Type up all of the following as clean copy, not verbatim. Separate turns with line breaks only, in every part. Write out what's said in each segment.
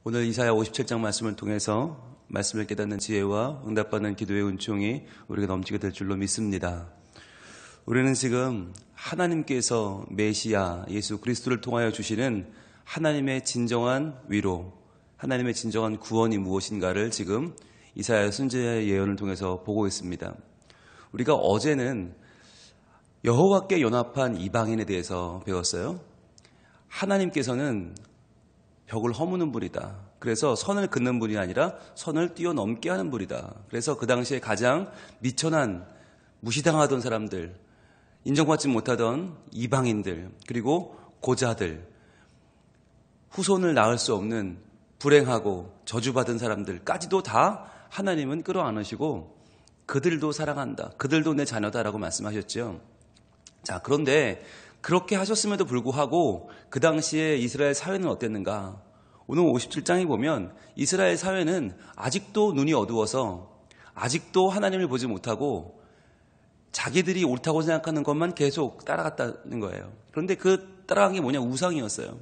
오늘 이사야 57장 말씀을 통해서 말씀을 깨닫는 지혜와 응답받는 기도의 은총이 우리가 넘치게 될 줄로 믿습니다. 우리는 지금 하나님께서 메시아 예수 그리스도를 통하여 주시는 하나님의 진정한 위로, 하나님의 진정한 구원이 무엇인가를 지금 이사야 선지자의 예언을 통해서 보고 있습니다. 우리가 어제는 여호와께 연합한 이방인에 대해서 배웠어요. 하나님께서는 벽을 허무는 분이다. 그래서 선을 긋는 분이 아니라 선을 뛰어넘게 하는 분이다. 그래서 그 당시에 가장 미천한, 무시당하던 사람들, 인정받지 못하던 이방인들, 그리고 고자들, 후손을 낳을 수 없는 불행하고 저주받은 사람들까지도 다 하나님은 끌어안으시고 그들도 사랑한다. 그들도 내 자녀다라고 말씀하셨죠. 자, 그런데 그렇게 하셨음에도 불구하고 그 당시에 이스라엘 사회는 어땠는가? 오늘 57장에 보면 이스라엘 사회는 아직도 눈이 어두워서 아직도 하나님을 보지 못하고 자기들이 옳다고 생각하는 것만 계속 따라갔다는 거예요. 그런데 그 따라간 게 뭐냐? 우상이었어요.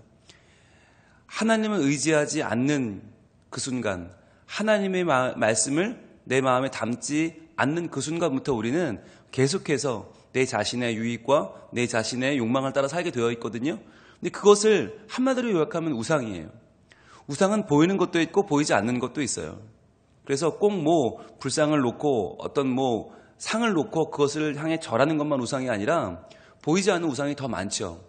하나님을 의지하지 않는 그 순간, 하나님의 말씀을 내 마음에 담지 않는 그 순간부터 우리는 계속해서 내 자신의 유익과 내 자신의 욕망을 따라 살게 되어 있거든요. 근데 그것을 한마디로 요약하면 우상이에요. 우상은 보이는 것도 있고 보이지 않는 것도 있어요. 그래서 꼭 불상을 놓고 어떤 상을 놓고 그것을 향해 절하는 것만 우상이 아니라 보이지 않는 우상이 더 많죠.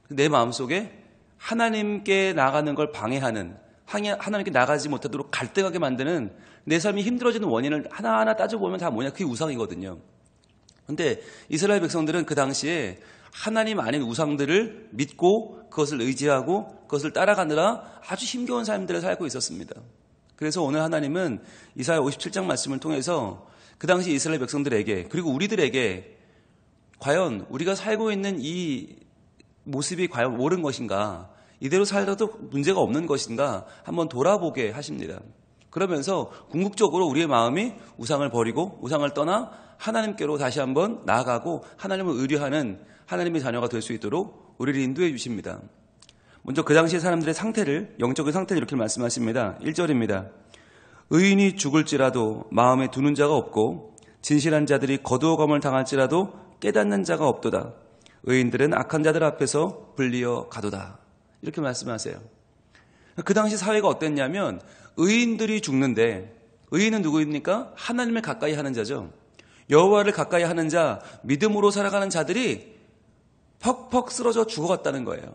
내 마음속에 하나님께 나가는 걸 방해하는, 하나님께 나가지 못하도록 갈등하게 만드는 내 삶이 힘들어지는 원인을 하나하나 따져보면 다 뭐냐? 그게 우상이거든요. 그런데 이스라엘 백성들은 그 당시에 하나님 아닌 우상들을 믿고 그것을 의지하고 그것을 따라가느라 아주 힘겨운 삶들을 살고 있었습니다. 그래서 오늘 하나님은 이사야 57장 말씀을 통해서 그 당시 이스라엘 백성들에게 그리고 우리들에게 과연 우리가 살고 있는 이 모습이 과연 옳은 것인가, 이대로 살아도 문제가 없는 것인가 한번 돌아보게 하십니다. 그러면서 궁극적으로 우리의 마음이 우상을 버리고 우상을 떠나 하나님께로 다시 한번 나아가고 하나님을 의뢰하는 하나님의 자녀가 될 수 있도록 우리를 인도해 주십니다. 먼저 그 당시의 사람들의 상태를, 영적인 상태를 이렇게 말씀하십니다. 1절입니다. 의인이 죽을지라도 마음에 두는 자가 없고 진실한 자들이 거두어감을 당할지라도 깨닫는 자가 없도다. 의인들은 악한 자들 앞에서 불리어 가도다. 이렇게 말씀하세요. 그 당시 사회가 어땠냐면 의인들이 죽는데, 의인은 누구입니까? 하나님을 가까이 하는 자죠. 여호와를 가까이 하는 자, 믿음으로 살아가는 자들이 퍽퍽 쓰러져 죽어갔다는 거예요.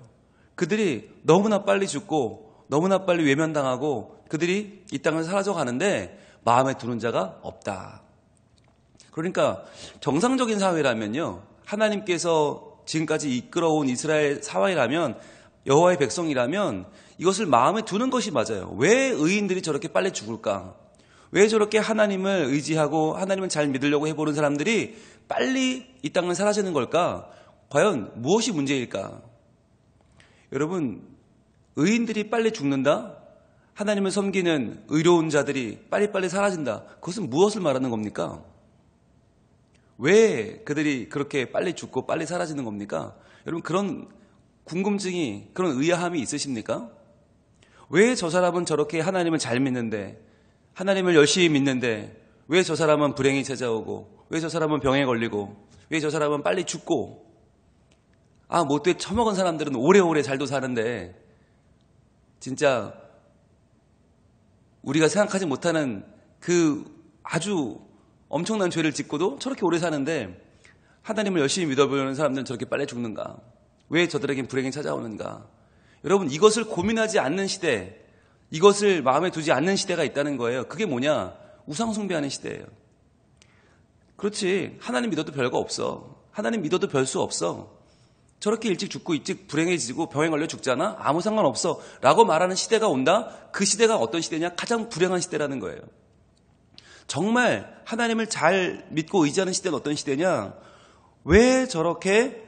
그들이 너무나 빨리 죽고 너무나 빨리 외면당하고 그들이 이 땅을 사라져 가는데 마음에 두는 자가 없다. 그러니까 정상적인 사회라면요, 하나님께서 지금까지 이끌어온 이스라엘 사회라면, 여호와의 백성이라면 이것을 마음에 두는 것이 맞아요. 왜 의인들이 저렇게 빨리 죽을까? 왜 저렇게 하나님을 의지하고 하나님을 잘 믿으려고 해보는 사람들이 빨리 이 땅을 사라지는 걸까? 과연 무엇이 문제일까? 여러분, 의인들이 빨리 죽는다? 하나님을 섬기는 의로운 자들이 빨리빨리 사라진다. 그것은 무엇을 말하는 겁니까? 왜 그들이 그렇게 빨리 죽고 빨리 사라지는 겁니까? 여러분, 그런 궁금증이, 그런 의아함이 있으십니까? 왜 저 사람은 저렇게 하나님을 잘 믿는데, 하나님을 열심히 믿는데 왜 저 사람은 불행이 찾아오고, 왜 저 사람은 병에 걸리고, 왜 저 사람은 빨리 죽고, 못돼 처먹은 사람들은 오래오래 잘도 사는데 진짜 우리가 생각하지 못하는 그 아주 엄청난 죄를 짓고도 저렇게 오래 사는데 하나님을 열심히 믿어보는 사람들은 저렇게 빨리 죽는가? 왜 저들에겐 불행이 찾아오는가? 여러분, 이것을 고민하지 않는 시대, 이것을 마음에 두지 않는 시대가 있다는 거예요. 그게 뭐냐? 우상 숭배하는 시대예요. 그렇지, 하나님 믿어도 별거 없어. 하나님 믿어도 별 수 없어. 저렇게 일찍 죽고 일찍 불행해지고 병에 걸려 죽잖아? 아무 상관없어 라고 말하는 시대가 온다? 그 시대가 어떤 시대냐? 가장 불행한 시대라는 거예요. 정말 하나님을 잘 믿고 의지하는 시대는 어떤 시대냐? 왜 저렇게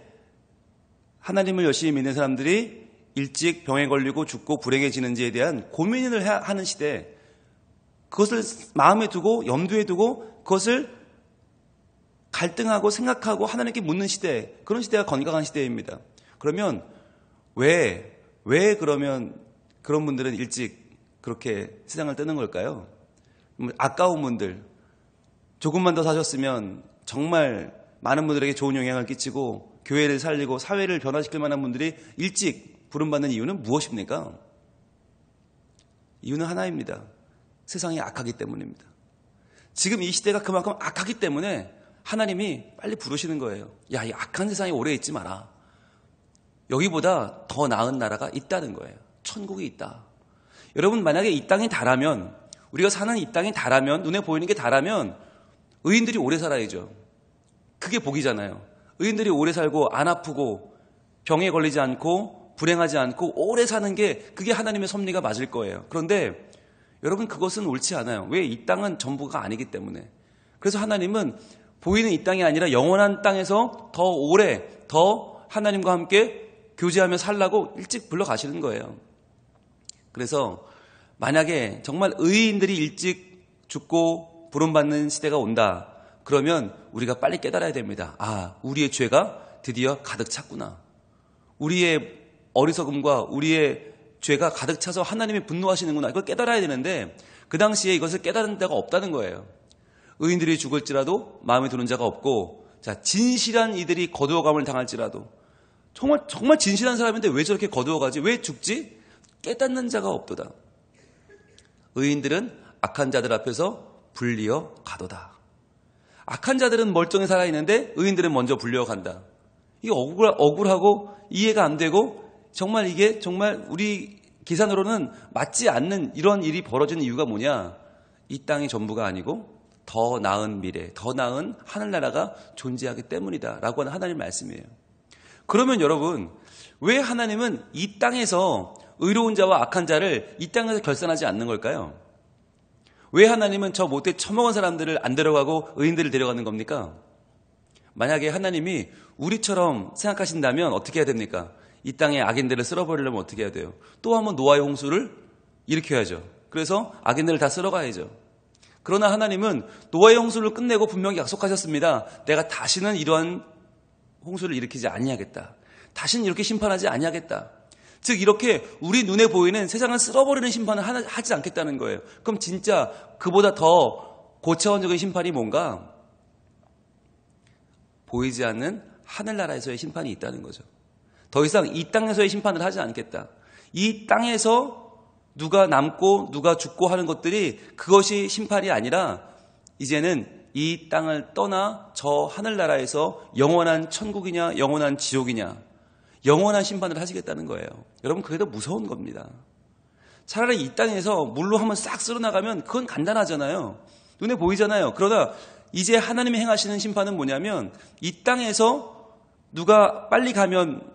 하나님을 열심히 믿는 사람들이 일찍 병에 걸리고 죽고 불행해지는지에 대한 고민을 하는 시대, 그것을 마음에 두고 염두에 두고 그것을 갈등하고 생각하고 하나님께 묻는 시대, 그런 시대가 건강한 시대입니다. 그러면 왜 그러면 그런 분들은 일찍 그렇게 세상을 뜨는 걸까요? 아까운 분들, 조금만 더 사셨으면 정말 많은 분들에게 좋은 영향을 끼치고 교회를 살리고 사회를 변화시킬 만한 분들이 일찍 부름받는 이유는 무엇입니까? 이유는 하나입니다. 세상이 악하기 때문입니다. 지금 이 시대가 그만큼 악하기 때문에 하나님이 빨리 부르시는 거예요. 야, 이 악한 세상에 오래 있지 마라. 여기보다 더 나은 나라가 있다는 거예요. 천국이 있다. 여러분, 만약에 이 땅이 다라면, 우리가 사는 이 땅이 다라면, 눈에 보이는 게 다라면 의인들이 오래 살아야죠. 그게 복이잖아요. 의인들이 오래 살고 안 아프고 병에 걸리지 않고 불행하지 않고 오래 사는 게 그게 하나님의 섭리가 맞을 거예요. 그런데 여러분, 그것은 옳지 않아요. 왜? 이 땅은 전부가 아니기 때문에. 그래서 하나님은 보이는 이 땅이 아니라 영원한 땅에서 더 오래, 더 하나님과 함께 교제하며 살라고 일찍 불러가시는 거예요. 그래서 만약에 정말 의인들이 일찍 죽고 부름받는 시대가 온다. 그러면 우리가 빨리 깨달아야 됩니다. 아, 우리의 죄가 드디어 가득 찼구나. 우리의 어리석음과 우리의 죄가 가득 차서 하나님이 분노하시는구나. 이걸 깨달아야 되는데 그 당시에 이것을 깨달은 데가 없다는 거예요. 의인들이 죽을지라도 마음에 드는 자가 없고, 자, 진실한 이들이 거두어감을 당할지라도, 정말 진실한 사람인데 왜 저렇게 거두어가지? 왜 죽지? 깨닫는 자가 없도다. 의인들은 악한 자들 앞에서 불리어 가도다. 악한 자들은 멀쩡히 살아있는데 의인들은 먼저 불리어 간다. 이게 억울하고 이해가 안 되고, 정말 이게 정말 우리 계산으로는 맞지 않는 이런 일이 벌어지는 이유가 뭐냐? 이 땅이 전부가 아니고 더 나은 미래, 더 나은 하늘나라가 존재하기 때문이다 라고 하는 하나님의 말씀이에요. 그러면 여러분, 왜 하나님은 이 땅에서 의로운 자와 악한 자를 이 땅에서 결산하지 않는 걸까요? 왜 하나님은 저 못돼 처먹은 사람들을 안 데려가고 의인들을 데려가는 겁니까? 만약에 하나님이 우리처럼 생각하신다면 어떻게 해야 됩니까? 이 땅에 악인들을 쓸어버리려면 어떻게 해야 돼요? 또 한번 노아의 홍수를 일으켜야죠. 그래서 악인들을 다 쓸어가야죠. 그러나 하나님은 노아의 홍수를 끝내고 분명히 약속하셨습니다. 내가 다시는 이러한 홍수를 일으키지 아니하겠다. 다시는 이렇게 심판하지 아니하겠다. 즉 이렇게 우리 눈에 보이는 세상을 쓸어버리는 심판을 하지 않겠다는 거예요. 그럼 진짜 그보다 더 고차원적인 심판이 뭔가? 보이지 않는 하늘나라에서의 심판이 있다는 거죠. 더 이상 이 땅에서의 심판을 하지 않겠다. 이 땅에서 누가 남고 누가 죽고 하는 것들이 그것이 심판이 아니라 이제는 이 땅을 떠나 저 하늘나라에서 영원한 천국이냐 영원한 지옥이냐 영원한 심판을 하시겠다는 거예요. 여러분, 그게 더 무서운 겁니다. 차라리 이 땅에서 물로 한번 싹 쓸어나가면 그건 간단하잖아요. 눈에 보이잖아요. 그러나 이제 하나님이 행하시는 심판은 뭐냐면 이 땅에서 누가 빨리 가면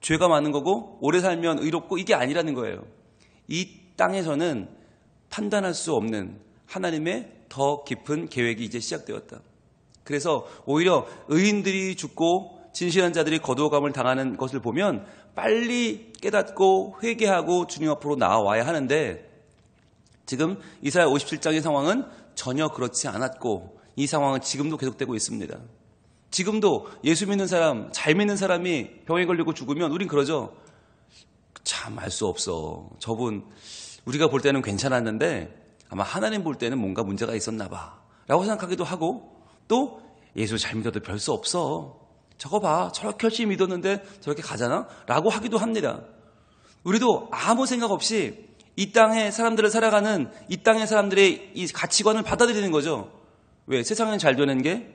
죄가 많은 거고 오래 살면 의롭고 이게 아니라는 거예요. 이 땅에서는 판단할 수 없는 하나님의 더 깊은 계획이 이제 시작되었다. 그래서 오히려 의인들이 죽고 진실한 자들이 거두어감을 당하는 것을 보면 빨리 깨닫고 회개하고 주님 앞으로 나와야 하는데 지금 이사야 57장의 상황은 전혀 그렇지 않았고 이 상황은 지금도 계속되고 있습니다. 지금도 예수 믿는 사람, 잘 믿는 사람이 병에 걸리고 죽으면 우린 그러죠. 참 알 수 없어. 저분 우리가 볼 때는 괜찮았는데 아마 하나님 볼 때는 뭔가 문제가 있었나 봐 라고 생각하기도 하고, 또 예수 잘 믿어도 별 수 없어. 저거 봐. 저렇게 열심히 믿었는데 저렇게 가잖아? 라고 하기도 합니다. 우리도 아무 생각 없이 이 땅의 사람들을 살아가는 이 땅의 사람들의 이 가치관을 받아들이는 거죠. 왜? 세상은 잘 되는 게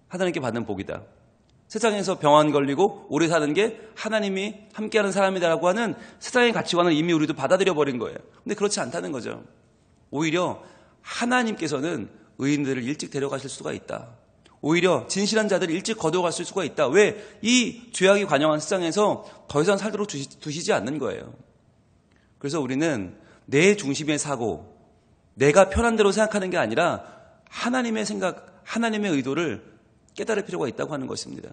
하나님께 받는 복이다. 세상에서 병 안 걸리고 오래 사는 게 하나님이 함께하는 사람이다라고 하는 세상의 가치관을 이미 우리도 받아들여 버린 거예요. 근데 그렇지 않다는 거죠. 오히려 하나님께서는 의인들을 일찍 데려가실 수가 있다. 오히려 진실한 자들을 일찍 거두어갔을 수가 있다. 왜? 이 죄악이 관영한 세상에서 더 이상 살도록 두시지 않는 거예요. 그래서 우리는 내 중심의 사고, 내가 편한 대로 생각하는 게 아니라 하나님의 생각, 하나님의 의도를 깨달을 필요가 있다고 하는 것입니다.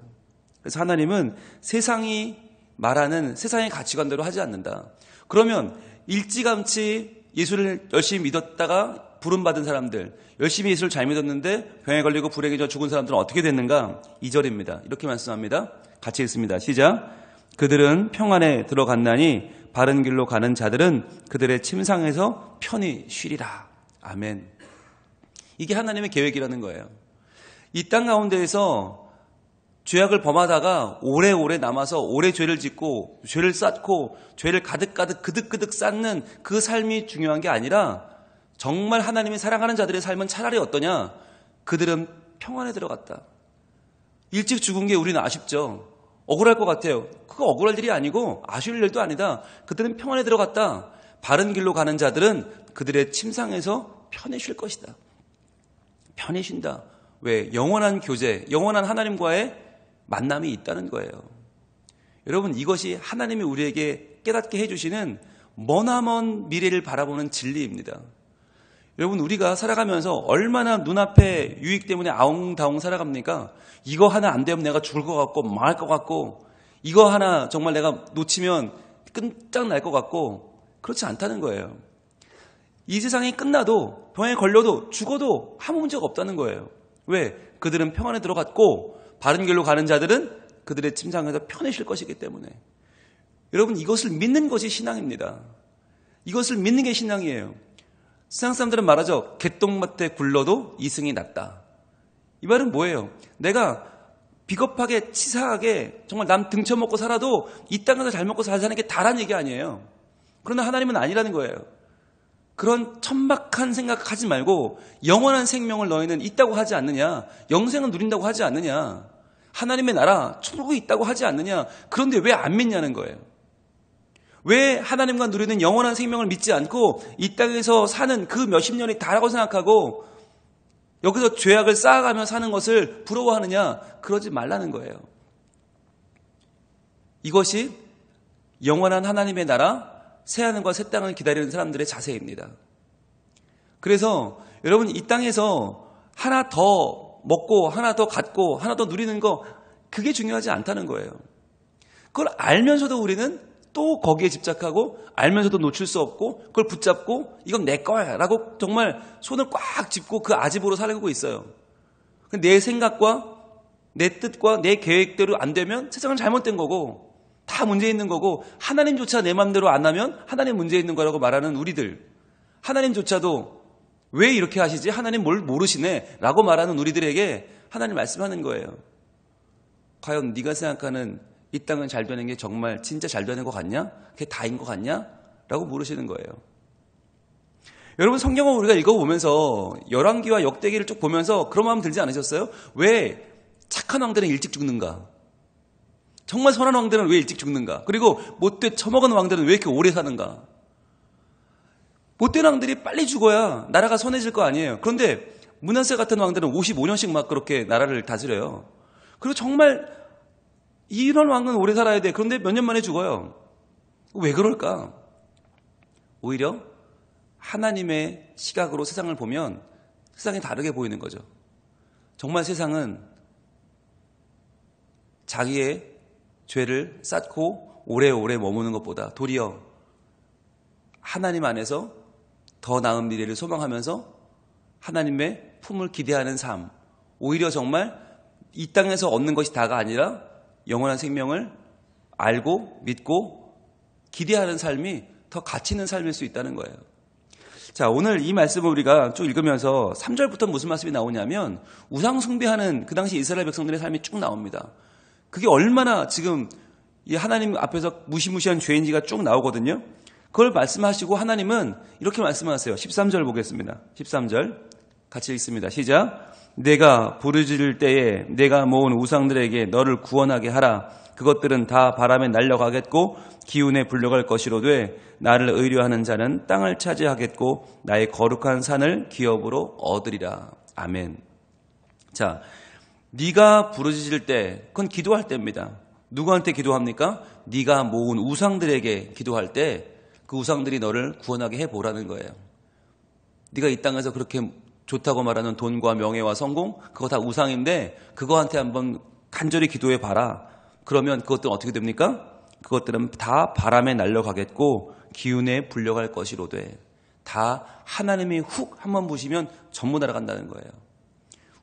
그래서 하나님은 세상이 말하는 세상의 가치관대로 하지 않는다. 그러면 일찌감치 예수를 열심히 믿었다가 부름받은 사람들, 열심히 예수를 잘 믿었는데 병에 걸리고 불행에 져 죽은 사람들은 어떻게 됐는가? 2절입니다. 이렇게 말씀합니다. 같이 읽습니다. 시작. 그들은 평안에 들어갔나니 바른 길로 가는 자들은 그들의 침상에서 편히 쉬리라. 아멘. 이게 하나님의 계획이라는 거예요. 이 땅 가운데에서 죄악을 범하다가 오래오래 남아서 오래 죄를 짓고 죄를 쌓고 죄를 가득가득 그득그득 쌓는 그 삶이 중요한 게 아니라 정말 하나님이 사랑하는 자들의 삶은 차라리 어떠냐? 그들은 평안에 들어갔다. 일찍 죽은 게 우리는 아쉽죠. 억울할 것 같아요. 그거 억울할 일이 아니고 아쉬울 일도 아니다. 그들은 평안에 들어갔다. 바른 길로 가는 자들은 그들의 침상에서 편히 쉴 것이다. 편히 쉰다. 왜? 영원한 교제, 영원한 하나님과의 만남이 있다는 거예요. 여러분, 이것이 하나님이 우리에게 깨닫게 해주시는 머나먼 미래를 바라보는 진리입니다. 여러분, 우리가 살아가면서 얼마나 눈앞에 유익 때문에 아웅다웅 살아갑니까? 이거 하나 안 되면 내가 죽을 것 같고 망할 것 같고 이거 하나 정말 내가 놓치면 끈짝날 것 같고 그렇지 않다는 거예요. 이 세상이 끝나도 병에 걸려도 죽어도 아무 문제가 없다는 거예요. 왜? 그들은 평안에 들어갔고 바른 길로 가는 자들은 그들의 침상에서 편히 쉴 것이기 때문에. 여러분, 이것을 믿는 것이 신앙입니다. 이것을 믿는 게 신앙이에요. 세상 사람들은 말하죠. 개똥밭에 굴러도 이승이 낫다. 이 말은 뭐예요? 내가 비겁하게 치사하게 정말 남 등쳐먹고 살아도 이 땅에서 잘 먹고 잘 사는 게 다란 얘기 아니에요. 그러나 하나님은 아니라는 거예요. 그런 천박한 생각하지 말고 영원한 생명을 너희는 있다고 하지 않느냐? 영생을 누린다고 하지 않느냐? 하나님의 나라 천국이 있다고 하지 않느냐? 그런데 왜 안 믿냐는 거예요. 왜 하나님과 누리는 영원한 생명을 믿지 않고 이 땅에서 사는 그 몇십 년이 다라고 생각하고 여기서 죄악을 쌓아가며 사는 것을 부러워하느냐? 그러지 말라는 거예요. 이것이 영원한 하나님의 나라, 새하늘과 새 땅을 기다리는 사람들의 자세입니다. 그래서 여러분, 이 땅에서 하나 더 먹고 하나 더 갖고 하나 더 누리는 거, 그게 중요하지 않다는 거예요. 그걸 알면서도 우리는 또 거기에 집착하고 알면서도 놓칠 수 없고 그걸 붙잡고 이건 내 거야 라고 정말 손을 꽉 짚고 그 아집으로 살고 있어요. 내 생각과 내 뜻과 내 계획대로 안 되면 세상은 잘못된 거고 다 문제 있는 거고 하나님조차 내 마음대로 안 하면 하나님 문제 있는 거라고 말하는 우리들, 하나님조차도 왜 이렇게 하시지? 하나님 뭘 모르시네 라고 말하는 우리들에게 하나님 말씀하는 거예요. 과연 네가 생각하는 이 땅은 잘 되는 게 정말 진짜 잘 되는 것 같냐? 그게 다인 것 같냐? 라고 물으시는 거예요. 여러분, 성경을 우리가 읽어보면서 열왕기와 역대기를 쭉 보면서 그런 마음 들지 않으셨어요? 왜 착한 왕들은 일찍 죽는가? 정말 선한 왕들은 왜 일찍 죽는가? 그리고 못돼 처먹은 왕들은 왜 이렇게 오래 사는가? 못된 왕들이 빨리 죽어야 나라가 선해질 거 아니에요. 그런데 므낫세 같은 왕들은 55년씩 막 그렇게 나라를 다스려요. 그리고 정말 이런 왕은 오래 살아야 돼. 그런데 몇 년 만에 죽어요. 왜 그럴까? 오히려 하나님의 시각으로 세상을 보면 세상이 다르게 보이는 거죠. 정말 세상은 자기의 죄를 쌓고 오래오래 머무는 것보다 도리어 하나님 안에서 더 나은 미래를 소망하면서 하나님의 품을 기대하는 삶, 오히려 정말 이 땅에서 얻는 것이 다가 아니라 영원한 생명을 알고 믿고 기대하는 삶이 더 가치 있는 삶일 수 있다는 거예요. 자, 오늘 이 말씀을 우리가 쭉 읽으면서 3절부터 무슨 말씀이 나오냐면 우상 숭배하는 그 당시 이스라엘 백성들의 삶이 쭉 나옵니다. 그게 얼마나 지금 이 하나님 앞에서 무시무시한 죄인지가 쭉 나오거든요. 그걸 말씀하시고 하나님은 이렇게 말씀하세요. 13절 보겠습니다. 13절 같이 읽습니다. 시작. 내가 부르짖을 때에 내가 모은 우상들에게 너를 구원하게 하라. 그것들은 다 바람에 날려가겠고 기운에 불려갈 것이로되 나를 의뢰하는 자는 땅을 차지하겠고 나의 거룩한 산을 기업으로 얻으리라. 아멘. 자, 네가 부르짖을 때 그건 기도할 때입니다. 누구한테 기도합니까? 네가 모은 우상들에게 기도할 때 그 우상들이 너를 구원하게 해보라는 거예요. 네가 이 땅에서 그렇게 좋다고 말하는 돈과 명예와 성공, 그거 다 우상인데 그거한테 한번 간절히 기도해 봐라. 그러면 그것들은 어떻게 됩니까? 그것들은 다 바람에 날려가겠고 기운에 불려갈 것이로되 다 하나님이 훅 한번 부시면 전부 날아간다는 거예요.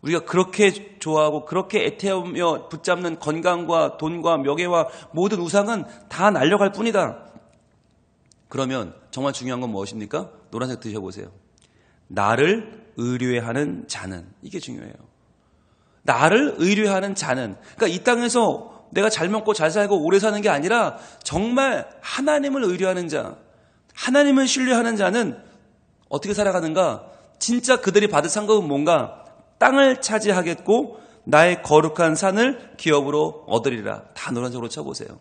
우리가 그렇게 좋아하고 그렇게 애태우며 붙잡는 건강과 돈과 명예와 모든 우상은 다 날려갈 뿐이다. 그러면 정말 중요한 건 무엇입니까? 노란색 드셔보세요. 나를 의뢰하는 자는, 이게 중요해요. 나를 의뢰하는 자는, 그러니까 이 땅에서 내가 잘 먹고 잘 살고 오래 사는 게 아니라 정말 하나님을 의뢰하는 자, 하나님을 신뢰하는 자는 어떻게 살아가는가? 진짜 그들이 받을 상급은 뭔가? 땅을 차지하겠고 나의 거룩한 산을 기업으로 얻으리라. 다 노란색으로 쳐보세요.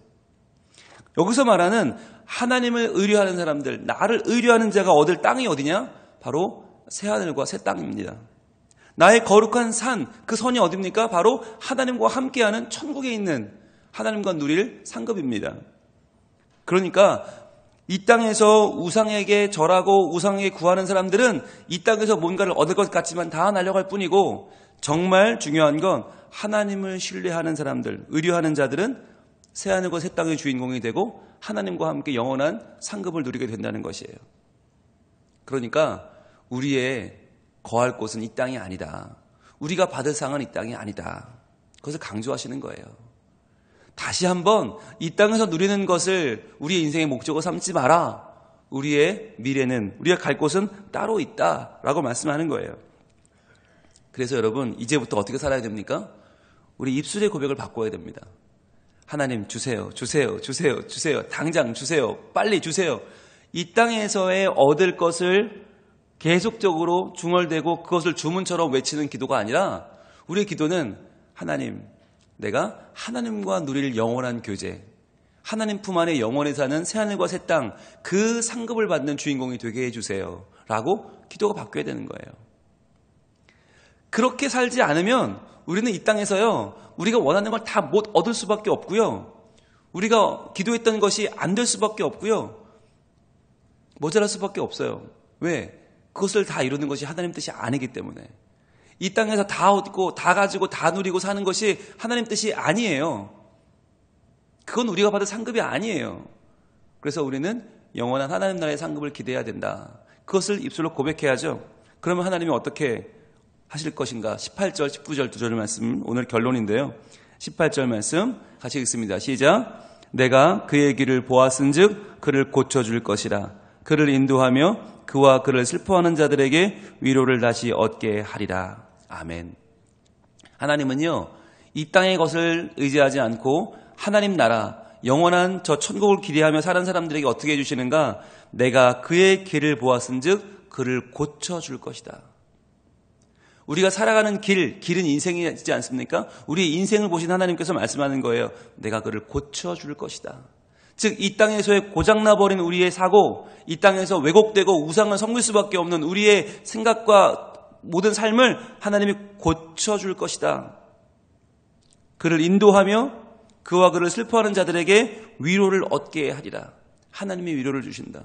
여기서 말하는 하나님을 의뢰하는 사람들, 나를 의뢰하는 자가 얻을 땅이 어디냐? 바로 새하늘과 새 땅입니다. 나의 거룩한 산, 그 선이 어디입니까? 바로 하나님과 함께하는 천국에 있는 하나님과 누릴 상급입니다. 그러니까 이 땅에서 우상에게 절하고 우상에게 구하는 사람들은 이 땅에서 뭔가를 얻을 것 같지만 다 날려갈 뿐이고, 정말 중요한 건 하나님을 신뢰하는 사람들, 의뢰하는 자들은 새하늘과 새 땅의 주인공이 되고 하나님과 함께 영원한 상급을 누리게 된다는 것이에요. 그러니까 우리의 거할 곳은 이 땅이 아니다. 우리가 받을 상은 이 땅이 아니다. 그것을 강조하시는 거예요. 다시 한번 이 땅에서 누리는 것을 우리의 인생의 목적으로 삼지 마라. 우리의 미래는, 우리가 갈 곳은 따로 있다라고 말씀하는 거예요. 그래서 여러분, 이제부터 어떻게 살아야 됩니까? 우리 입술의 고백을 바꿔야 됩니다. 하나님 주세요, 주세요, 주세요, 주세요. 당장 주세요. 빨리 주세요. 이 땅에서의 얻을 것을 계속적으로 중얼대고 그것을 주문처럼 외치는 기도가 아니라, 우리의 기도는 하나님, 내가 하나님과 누릴 영원한 교제, 하나님 품 안에 영원히 사는 새하늘과 새 땅, 그 상급을 받는 주인공이 되게 해주세요 라고 기도가 바뀌어야 되는 거예요. 그렇게 살지 않으면 우리는 이 땅에서요, 우리가 원하는 걸 다 못 얻을 수밖에 없고요, 우리가 기도했던 것이 안 될 수밖에 없고요, 모자랄 수밖에 없어요. 왜? 그것을 다 이루는 것이 하나님 뜻이 아니기 때문에. 이 땅에서 다 얻고 다 가지고 다 누리고 사는 것이 하나님 뜻이 아니에요. 그건 우리가 받을 상급이 아니에요. 그래서 우리는 영원한 하나님 나라의 상급을 기대해야 된다. 그것을 입술로 고백해야죠. 그러면 하나님이 어떻게 하실 것인가? 18절, 19절 두 절의 말씀, 오늘 결론인데요. 18절 말씀 같이 읽습니다. 시작. 내가 그의 길을 보았은즉 그를 고쳐줄 것이라. 그를 인도하며 그와 그를 슬퍼하는 자들에게 위로를 다시 얻게 하리라. 아멘. 하나님은요, 이 땅의 것을 의지하지 않고 하나님 나라, 영원한 저 천국을 기대하며 사는 사람들에게 어떻게 해주시는가? 내가 그의 길을 보았은즉 그를 고쳐줄 것이다. 우리가 살아가는 길은 인생이지 않습니까? 우리의 인생을 보신 하나님께서 말씀하는 거예요. 내가 그를 고쳐줄 것이다. 즉, 이 땅에서의 고장나버린 우리의 사고, 이 땅에서 왜곡되고 우상을 섬길 수밖에 없는 우리의 생각과 모든 삶을 하나님이 고쳐줄 것이다. 그를 인도하며 그와 그를 슬퍼하는 자들에게 위로를 얻게 하리라. 하나님이 위로를 주신다.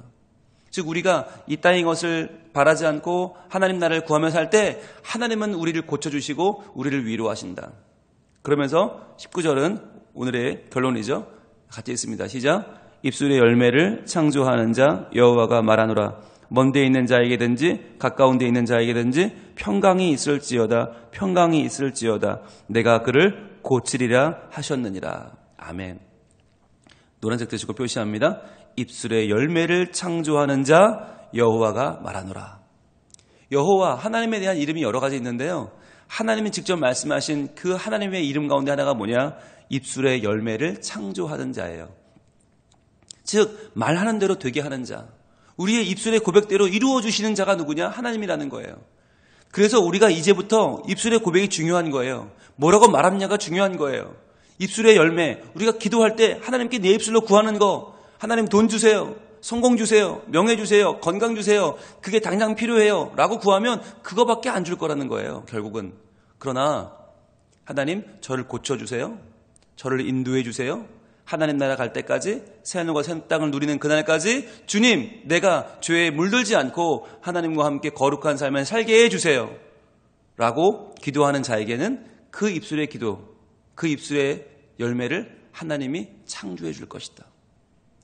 즉, 우리가 이 땅의 것을 바라지 않고 하나님 나라를 구하며 살 때 하나님은 우리를 고쳐주시고 우리를 위로하신다. 그러면서 19절은 오늘의 결론이죠. 같이 읽습니다. 시작. 입술의 열매를 창조하는 자 여호와가 말하노라. 먼데 있는 자에게든지 가까운 데 있는 자에게든지 평강이 있을지어다. 평강이 있을지어다. 내가 그를 고치리라 하셨느니라. 아멘. 노란색 드시고 표시합니다. 입술의 열매를 창조하는 자 여호와가 말하노라. 여호와, 하나님에 대한 이름이 여러 가지 있는데요, 하나님이 직접 말씀하신 그 하나님의 이름 가운데 하나가 뭐냐? 입술의 열매를 창조하는 자예요. 즉, 말하는 대로 되게 하는 자, 우리의 입술의 고백대로 이루어주시는 자가 누구냐? 하나님이라는 거예요. 그래서 우리가 이제부터 입술의 고백이 중요한 거예요. 뭐라고 말하느냐가 중요한 거예요. 입술의 열매, 우리가 기도할 때 하나님께 내 입술로 구하는 거, 하나님 돈 주세요, 성공 주세요, 명예 주세요, 건강 주세요, 그게 당장 필요해요 라고 구하면 그거밖에 안 줄 거라는 거예요, 결국은. 그러나 하나님, 저를 고쳐주세요, 저를 인도해 주세요, 하나님 나라 갈 때까지, 새하늘과 새 땅을 누리는 그날까지 주님, 내가 죄에 물들지 않고 하나님과 함께 거룩한 삶을 살게 해주세요 라고 기도하는 자에게는 그 입술의 기도, 그 입술의 열매를 하나님이 창조해 줄 것이다.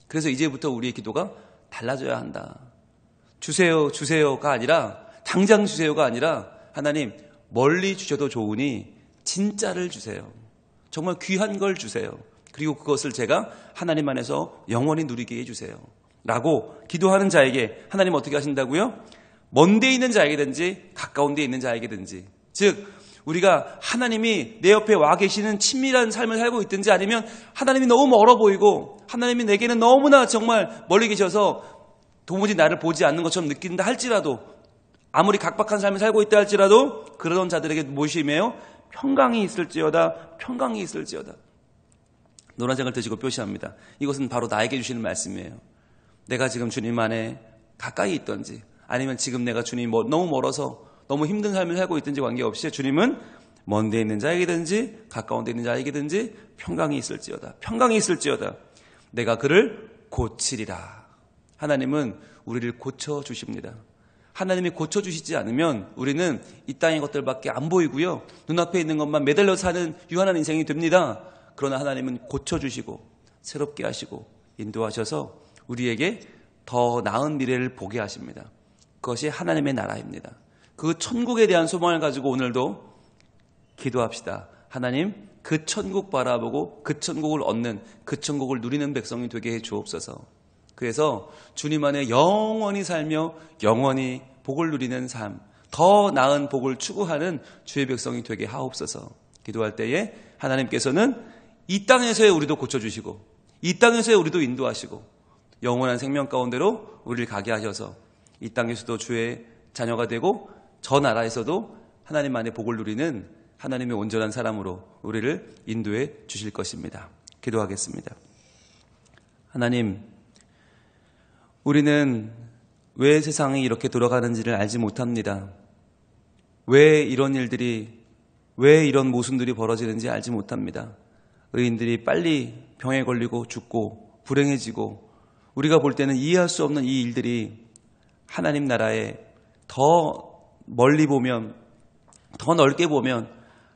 그래서 이제부터 우리의 기도가 달라져야 한다. 주세요, 주세요가 아니라, 당장 주세요가 아니라, 하나님 멀리 주셔도 좋으니 진짜를 주세요. 정말 귀한 걸 주세요. 그리고 그것을 제가 하나님 안에서 영원히 누리게 해주세요. 라고 기도하는 자에게 하나님은 어떻게 하신다고요? 먼 데 있는 자에게든지 가까운 데 있는 자에게든지, 즉 우리가 하나님이 내 옆에 와 계시는 친밀한 삶을 살고 있든지, 아니면 하나님이 너무 멀어 보이고 하나님이 내게는 너무나 정말 멀리 계셔서 도무지 나를 보지 않는 것처럼 느낀다 할지라도, 아무리 각박한 삶을 살고 있다 할지라도 그러던 자들에게 무엇이 임해요? 평강이 있을지어다, 평강이 있을지어다. 노란색을 드시고 표시합니다. 이것은 바로 나에게 주시는 말씀이에요. 내가 지금 주님 안에 가까이 있든지, 아니면 지금 내가 주님이 너무 멀어서 너무 힘든 삶을 살고 있든지 관계없이, 주님은 먼 데 있는 자에게든지 가까운 데 있는 자에게든지 평강이 있을지어다, 평강이 있을지어다. 내가 그를 고치리라. 하나님은 우리를 고쳐주십니다. 하나님이 고쳐주시지 않으면 우리는 이 땅의 것들밖에 안 보이고요, 눈앞에 있는 것만 매달려 사는 유한한 인생이 됩니다. 그러나 하나님은 고쳐주시고 새롭게 하시고 인도하셔서 우리에게 더 나은 미래를 보게 하십니다. 그것이 하나님의 나라입니다. 그 천국에 대한 소망을 가지고 오늘도 기도합시다. 하나님, 그 천국 바라보고 그 천국을 얻는, 그 천국을 누리는 백성이 되게 해 주옵소서. 그래서 주님 안에 영원히 살며 영원히 복을 누리는 삶, 더 나은 복을 추구하는 주의 백성이 되게 하옵소서. 기도할 때에 하나님께서는 이 땅에서의 우리도 고쳐주시고 이 땅에서의 우리도 인도하시고 영원한 생명 가운데로 우리를 가게 하셔서 이 땅에서도 주의 자녀가 되고 저 나라에서도 하나님 안에 복을 누리는 하나님의 온전한 사람으로 우리를 인도해 주실 것입니다. 기도하겠습니다. 하나님, 우리는 왜 세상이 이렇게 돌아가는지를 알지 못합니다. 왜 이런 일들이, 왜 이런 모순들이 벌어지는지 알지 못합니다. 의인들이 빨리 병에 걸리고 죽고 불행해지고, 우리가 볼 때는 이해할 수 없는 이 일들이 하나님 나라에 더 멀리 보면, 더 넓게 보면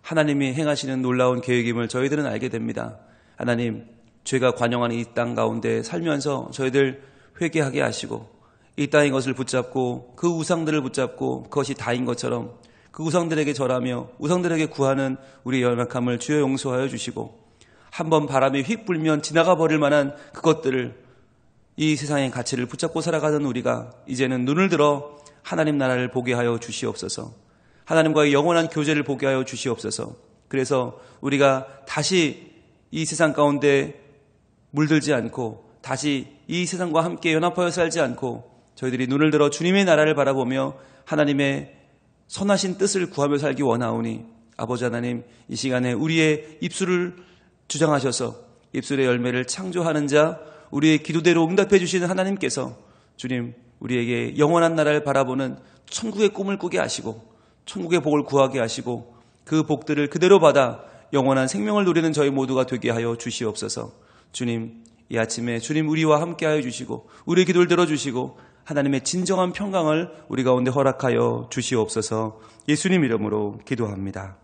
하나님이 행하시는 놀라운 계획임을 저희들은 알게 됩니다. 하나님, 죄가 관영하는 이 땅 가운데 살면서 저희들 회개하게 하시고, 이 땅의 것을 붙잡고 그 우상들을 붙잡고 그것이 다인 것처럼 그 우상들에게 절하며 우상들에게 구하는 우리의 연약함을 주여 용서하여 주시고, 한번 바람이 휙 불면 지나가 버릴 만한 그것들을, 이 세상의 가치를 붙잡고 살아가는 우리가 이제는 눈을 들어 하나님 나라를 보게 하여 주시옵소서. 하나님과의 영원한 교제를 보게 하여 주시옵소서. 그래서 우리가 다시 이 세상 가운데 물들지 않고, 다시 이 세상과 함께 연합하여 살지 않고, 저희들이 눈을 들어 주님의 나라를 바라보며 하나님의 선하신 뜻을 구하며 살기 원하오니, 아버지 하나님, 이 시간에 우리의 입술을 주장하셔서 입술의 열매를 창조하는 자, 우리의 기도대로 응답해 주시는 하나님께서 주님, 우리에게 영원한 나라를 바라보는 천국의 꿈을 꾸게 하시고 천국의 복을 구하게 하시고 그 복들을 그대로 받아 영원한 생명을 누리는 저희 모두가 되게 하여 주시옵소서. 주님, 이 아침에 주님 우리와 함께 하여 주시고 우리의 기도를 들어주시고 하나님의 진정한 평강을 우리 가운데 허락하여 주시옵소서. 예수님 이름으로 기도합니다.